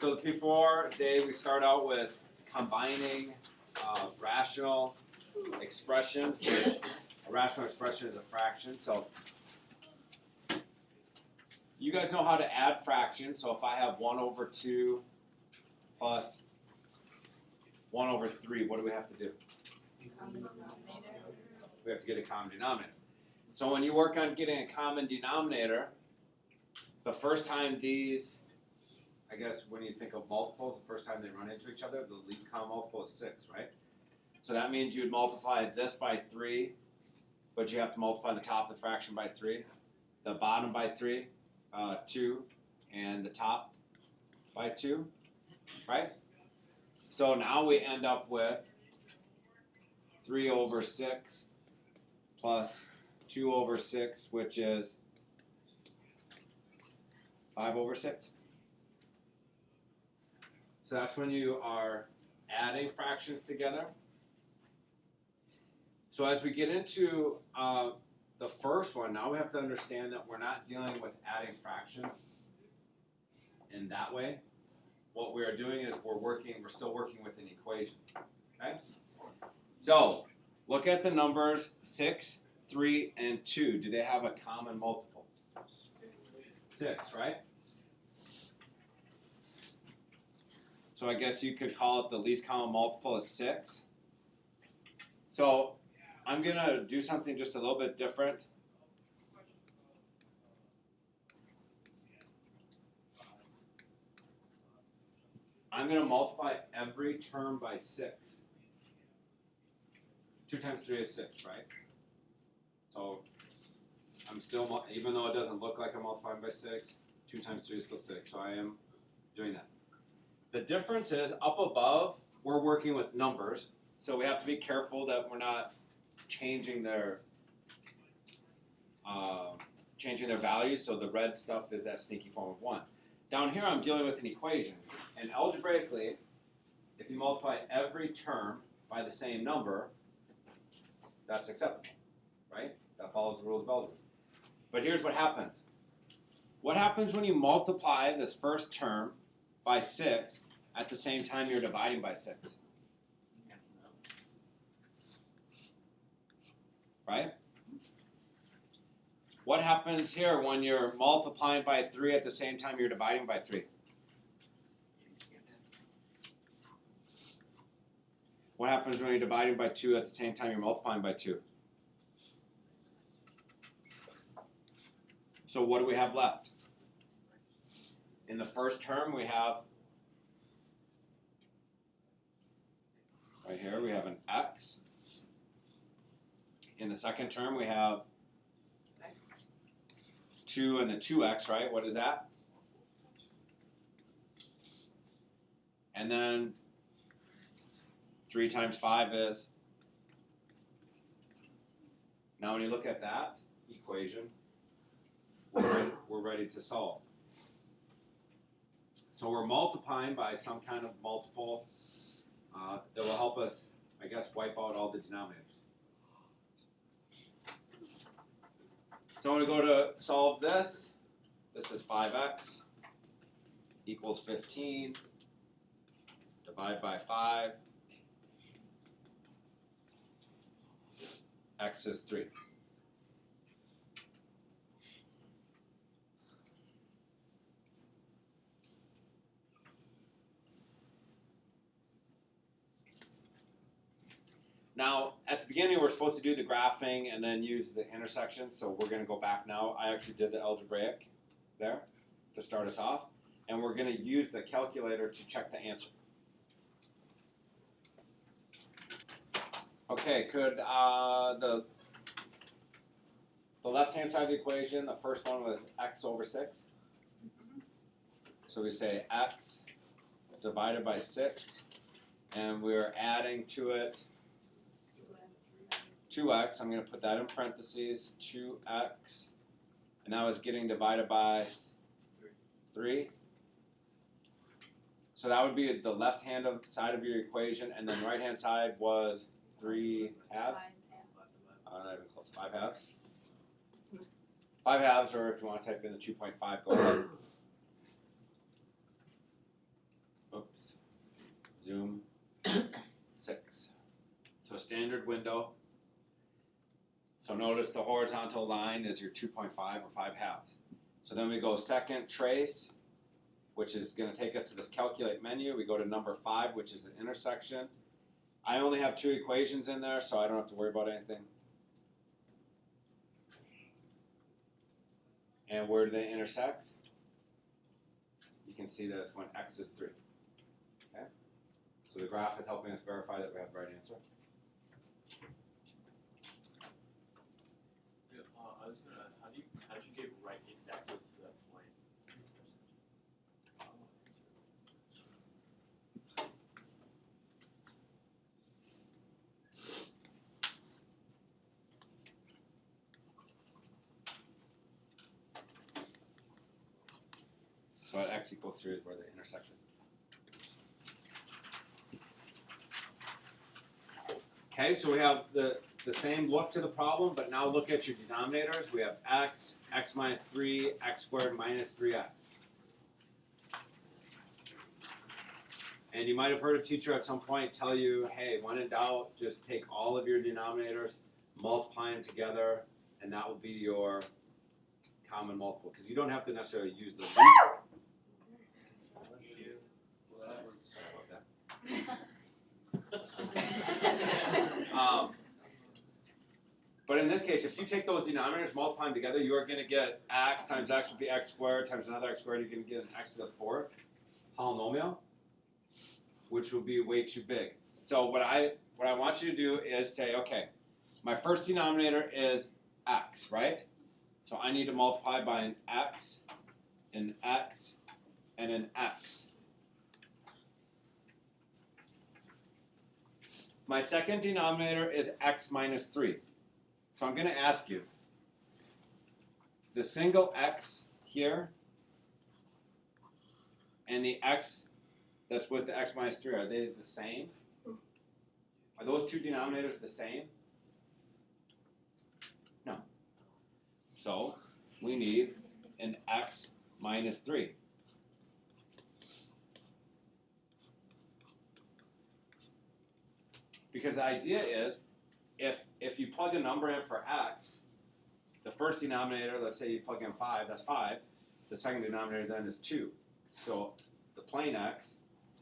So before day, we start out with combining rational expressions, which a rational expression is a fraction. So you guys know how to add fractions. So if I have 1 over 2 plus 1 over 3, what do we have to do? We have to get a common denominator. So when you work on getting a common denominator, the first time these, I guess when you think of multiples, the first time they run into each other, the least common multiple is 6, right? So that means you'd multiply this by 3, but you have to multiply the top of the fraction by 3, the bottom by 3, 2, and the top by 2, right? So now we end up with 3 over 6 plus 2 over 6, which is 5 over 6. So that's when you are adding fractions together. So as we get into the first one, now we have to understand that we're not dealing with adding fractions in that way. What we are doing is we're still working with an equation. Okay? So look at the numbers 6, 3, and 2. Do they have a common multiple? 6, right? So I guess you could call it the least common multiple is 6. So I'm going to do something just a little bit different. I'm going to multiply every term by 6. 2 times 3 is 6, right? So I'm still, even though it doesn't look like I'm multiplying by 6, 2 times 3 is still 6. So I am doing that. The difference is up above, we're working with numbers. So we have to be careful that we're not changing their values. So the red stuff is that sneaky form of 1. Down here, I'm dealing with an equation. And algebraically, if you multiply every term by the same number, that's acceptable, right? That follows the rules of algebra. But here's what happens. What happens when you multiply this first term by 6 at the same time you're dividing by 6? Right? What happens here when you're multiplying by 3 at the same time you're dividing by 3? What happens when you're dividing by 2 at the same time you're multiplying by 2? So what do we have left? In the first term we have, right here we have an x. In the second term we have 2 and the 2x, right? What is that? And then 3 times 5 is, now when you look at that equation, we're ready to solve. So we're multiplying by some kind of multiple that will help us, I guess, wipe out all the denominators. So I'm going to go to solve this. This is 5x equals 15. Divide by 5. X is 3. Now, at the beginning, we're supposed to do the graphing and then use the intersection, so we're going to go back now. I actually did the algebraic there to start us off, and we're going to use the calculator to check the answer. Okay, could the left-hand side of the equation, the first one was x over 6. So we say x divided by 6, and we're adding to it 2x, I'm going to put that in parentheses, 2x, and that was getting divided by 3. So that would be the left-hand side of your equation, and then the right-hand side was 3 halves? Not even close, 5 halves. 5 halves, or if you want to type in the 2.5, go ahead. zoom 6. So standard window. So notice the horizontal line is your 2.5 or 5 halves. So then we go second trace, which is going to take us to this calculate menu. We go to number 5, which is the intersection. I only have 2 equations in there, so I don't have to worry about anything. And where do they intersect? You can see that it's when x is 3. Okay? So the graph is helping us verify that we have the right answer. I was gonna. How did you get right exactly to that point? So at x equals 3 is where the intersection. Okay, so we have the same look to the problem, but now look at your denominators. We have x, x minus 3, x squared minus 3x. And you might have heard a teacher at some point tell you, hey, when in doubt, just take all of your denominators, multiply them together, and that will be your common multiple. Because you don't have to necessarily use the root. But in this case, if you take those denominators, multiply them together, you are going to get x times x would be x squared times another x squared. You're going to get an x to the 4th polynomial, which will be way too big. So what I want you to do is say, okay, my first denominator is x, right? So I need to multiply by an x, and an x. My second denominator is x minus 3. So I'm going to ask you, the single x here and the x that's with the x minus 3, are they the same? Are those two denominators the same? No. So we need an x minus 3. Because the idea is, if you plug a number in for x, the first denominator, let's say you plug in 5, that's 5. The second denominator then is 2. So the plain x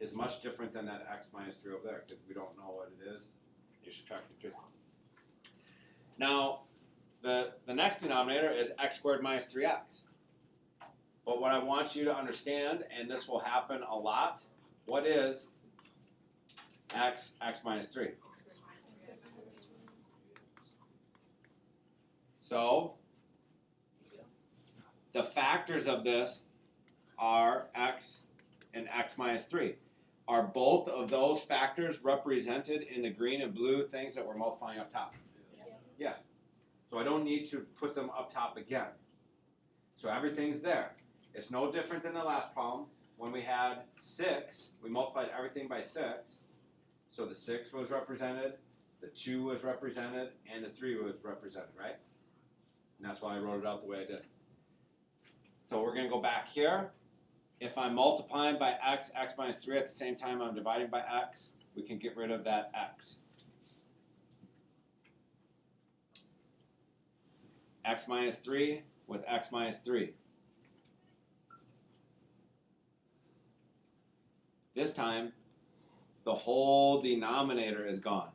is much different than that x minus 3 over there, because we don't know what it is. You subtract the 3. Now, the next denominator is x squared minus 3x. But what I want you to understand, and this will happen a lot, what is x minus 3? So the factors of this are x and x minus 3. Are both of those factors represented in the green and blue things that we're multiplying up top? Yes. Yeah. So I don't need to put them up top again. So everything's there. It's no different than the last problem. When we had 6, we multiplied everything by 6. So the 6 was represented, the 2 was represented, and the 3 was represented, right? And that's why I wrote it out the way I did. So we're going to go back here. If I'm multiplying by x minus 3 at the same time I'm dividing by x, we can get rid of that x. X minus 3 with x minus 3. This time, the whole denominator is gone.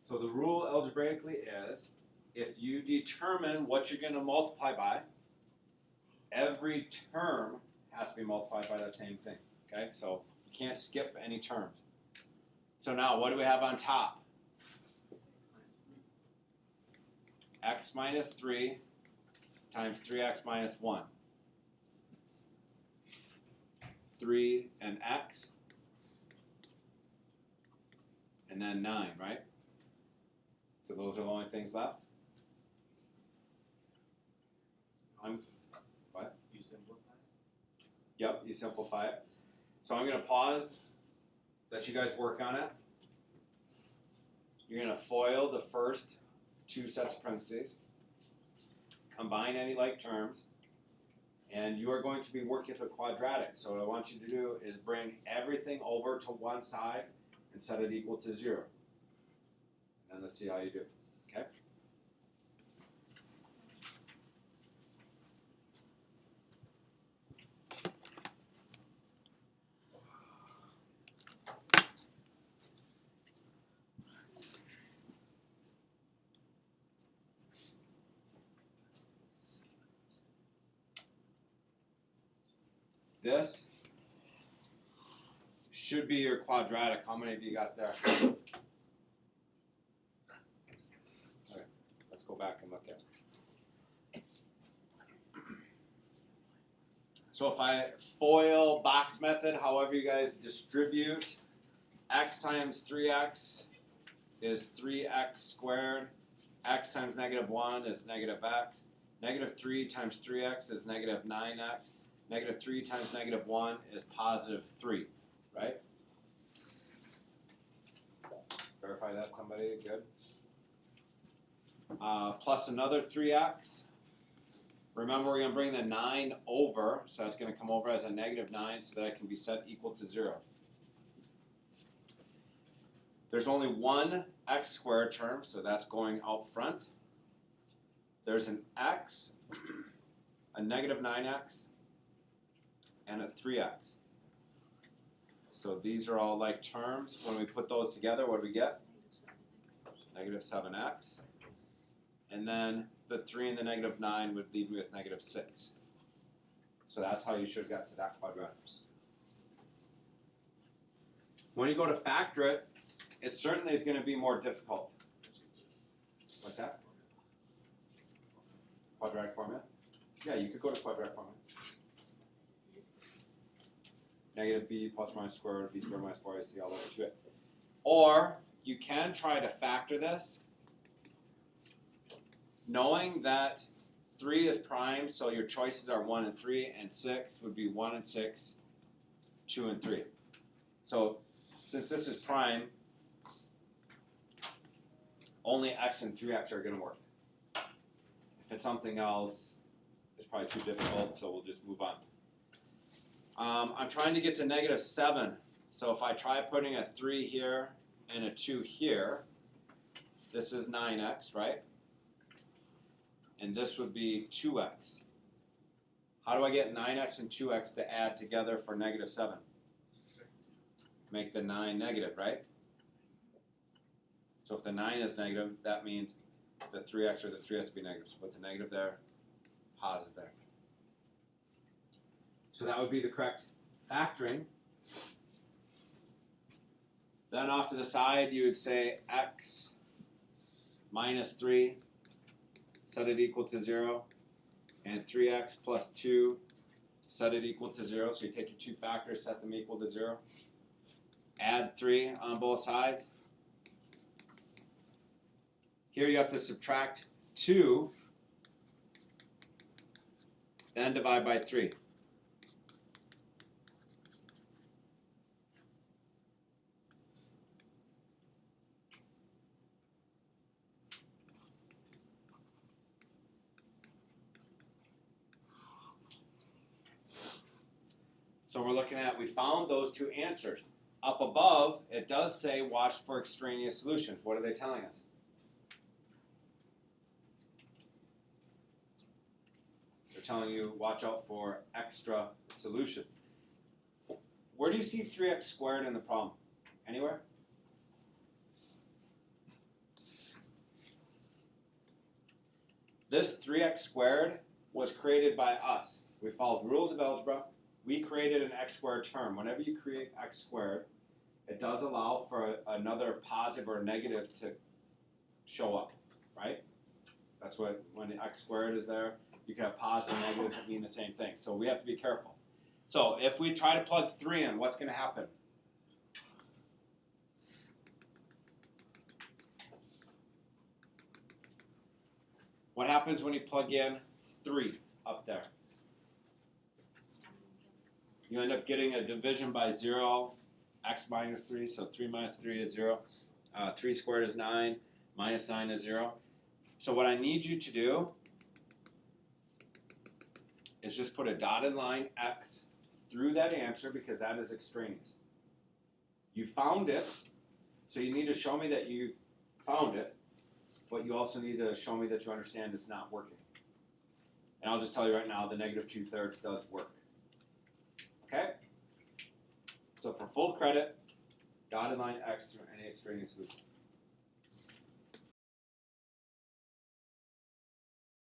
So the rule algebraically is, if you determine what you're going to multiply by, every term has to be multiplied by that same thing. Okay, so you can't skip any terms. So now, what do we have on top? X minus 3 times 3x minus 1. 3 and x, and then 9, right? So those are the only things left. What? You simplify it? Yep, you simplify it. So I'm going to pause, let you guys work on it. You're going to FOIL the first 2 sets of parentheses, combine any like terms, And you are going to be working with a quadratic. So what I want you to do is bring everything over to one side and set it equal to 0. And let's see how you do, okay? This should be your quadratic. How many of you got there? Okay, let's go back and look at it. So if I FOIL box method, however you guys distribute, x times 3x is 3x squared. X times -1 is negative x. -3 times 3x is negative 9x. -3 times -1 is positive 3, right? Verify that, somebody, good. Plus another 3x. Remember, we're going to bring the 9 over, so that's going to come over as a -9 so that it can be set equal to 0. There's only one x squared term, so that's going out front. There's an x, a -9x, and a 3x. So these are all like terms. When we put those together, what do we get? -7x. And then the 3 and the -9 would leave me with -6. So that's how you should have got to that quadratic. When you go to factor it, it certainly is going to be more difficult. What's that? Quadratic formula? Yeah, you could go to quadratic formula. -b plus minus square root of b squared minus 4ac all over 2a. Or you can try to factor this, knowing that 3 is prime, so your choices are 1 and 3, and 6 would be 1 and 6, 2 and 3. So since this is prime, only x and 3x are going to work. If it's something else, it's probably too difficult, so we'll just move on. I'm trying to get to -7, so if I try putting a 3 here and a 2 here, this is 9x, right? And this would be 2x. How do I get 9x and 2x to add together for -7? Make the 9 negative, right? So if the 9 is negative, that means the 3x or the 3 has to be negative. So put the negative there, positive there. So that would be the correct factoring. Then off to the side, you would say x minus 3, set it equal to 0, and 3x plus 2, set it equal to 0. So you take your two factors, set them equal to 0. Add 3 on both sides. Here you have to subtract 2, then divide by 3. So we're looking at, we found those two answers. Up above, it does say watch for extraneous solutions. What are they telling us? They're telling you watch out for extra solutions. Where do you see 3x squared in the problem? Anywhere? This 3x squared was created by us. We followed rules of algebra. We created an x squared term. Whenever you create x squared, it does allow for another positive or negative to show up, right? That's what, when the x squared is there, you can have positive and negative that mean the same thing. So we have to be careful. So if we try to plug 3 in, what's going to happen? What happens when you plug in 3 up there? You end up getting a division by 0, x minus 3, so 3 minus 3 is 0. 3 squared is 9, minus 9 is 0. So what I need you to do is just put a dotted line X through that answer because that is extraneous. You found it, so you need to show me that you found it, but you also need to show me that you understand it's not working. And I'll just tell you right now, the negative 2/3 does work. Okay? So for full credit, dotted line X through any extraneous solution.